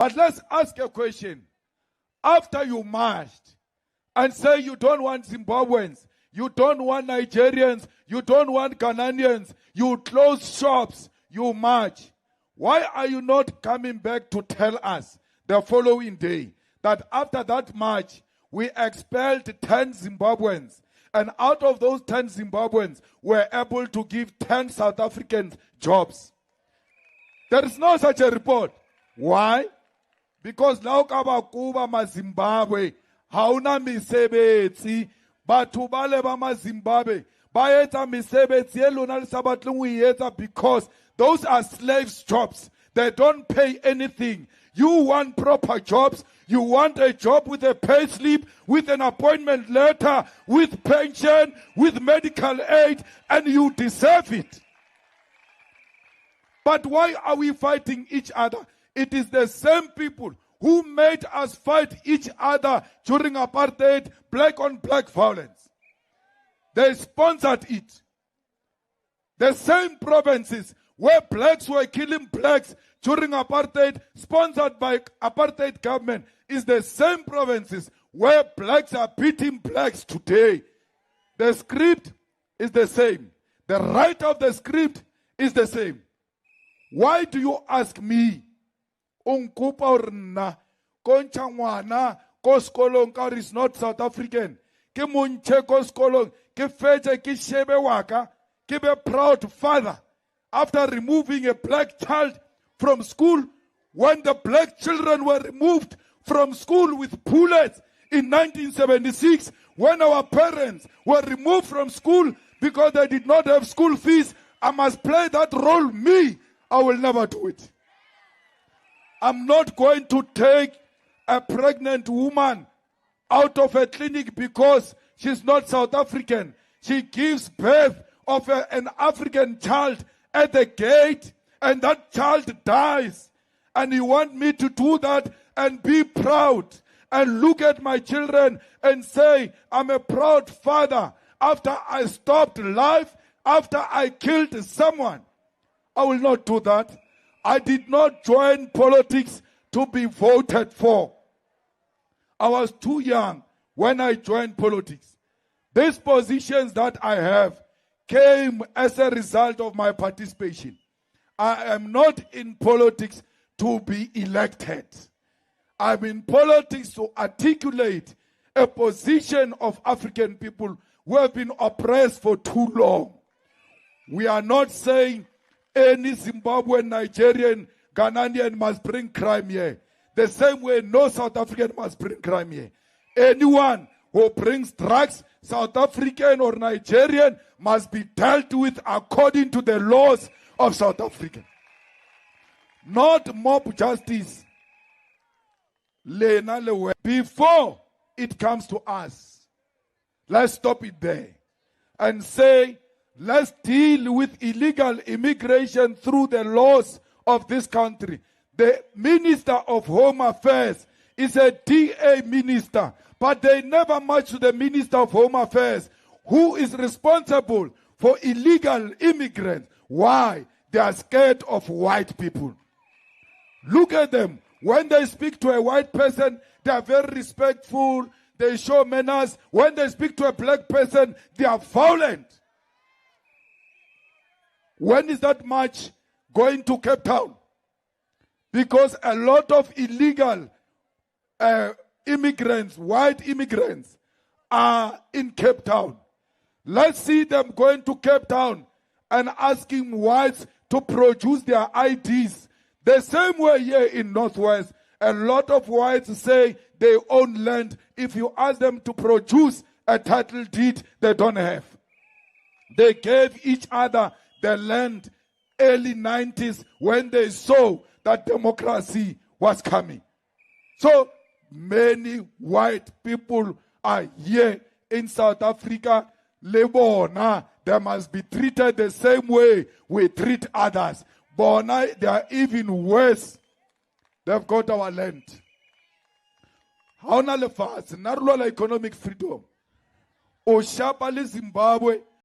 But let's ask a question. After you marched and say you don't want Zimbabweans, you don't want Nigerians, you don't want Ghanaians, you close shops, you march. Why are you not coming back to tell us the following day that after that march, we expelled 10 Zimbabweans, and out of those 10 Zimbabweans, we're able to give 10 South Africans jobs? There is no such a report. Why? Because now Kabakuba ma Zimbabwe, hauna misebetsi, batho bale ba ma Zimbabwe, ba etsa misebetsi e lona le sa batleng ho e etsa because those are slaves' jobs. They don't pay anything. You want proper jobs. You want a job with a pay slip, with an appointment letter, with pension, with medical aid, and you deserve it. But why are we fighting each other? It is the same people who made us fight each other during apartheid, black on black violence. They sponsored it. The same provinces where blacks were killing blacks during apartheid, sponsored by apartheid government, is the same provinces where blacks are beating blacks today. The script is the same. The writer of the script is the same. Why do you ask me? Onkupa orna, koncha ngwana, ko skolong ka is not South African. Ke monche ko skolong, ke fetche ke shebe waka, ke be proud father. After removing a black child from school, when the black children were removed from school with bullets in 1976, when our parents were removed from school because they did not have school fees, I must play that role. Me, I will never do it. I'm not going to take a pregnant woman out of a clinic because she's not South African. She gives birth of an African child at the gate, and that child dies. And you want me to do that and be proud and look at my children and say, I'm a proud father after I stopped life, after I killed someone? I will not do that. I did not join politics to be voted for. I was too young when I joined politics. These positions that I have came as a result of my participation. I am not in politics to be elected. I'm in politics to articulate a position of African people who have been oppressed for too long. We are not saying any Zimbabwean, Nigerian, Ghanaian must bring crime here. The same way no South African must bring crime here. Anyone who brings drugs, South African or Nigerian, must be dealt with according to the laws of South Africa. Not mob justice. Before it comes to us, let's stop it there and say, let's deal with illegal immigration through the laws of this country. The Minister of Home Affairs is a DA minister, but they never match to the Minister of Home Affairs, who is responsible for illegal immigrants. Why? They are scared of white people. Look at them. When they speak to a white person, they are very respectful. They show manners. When they speak to a black person, they are violent. When is that march going to Cape Town? Because a lot of illegal immigrants, white immigrants, are in Cape Town. Let's see them going to Cape Town and asking whites to produce their IDs. The same way here in Northwest, a lot of whites say they own land. If you ask them to produce a title deed, they don't have. They gave each other the land early 90s when they saw that democracy was coming. So many white people are here in South Africa. Lebona, they must be treated the same way we treat others. Bona, they are even worse. They've got our land. How na le fast? Narula economic freedom. O shapa le Zimbabwe.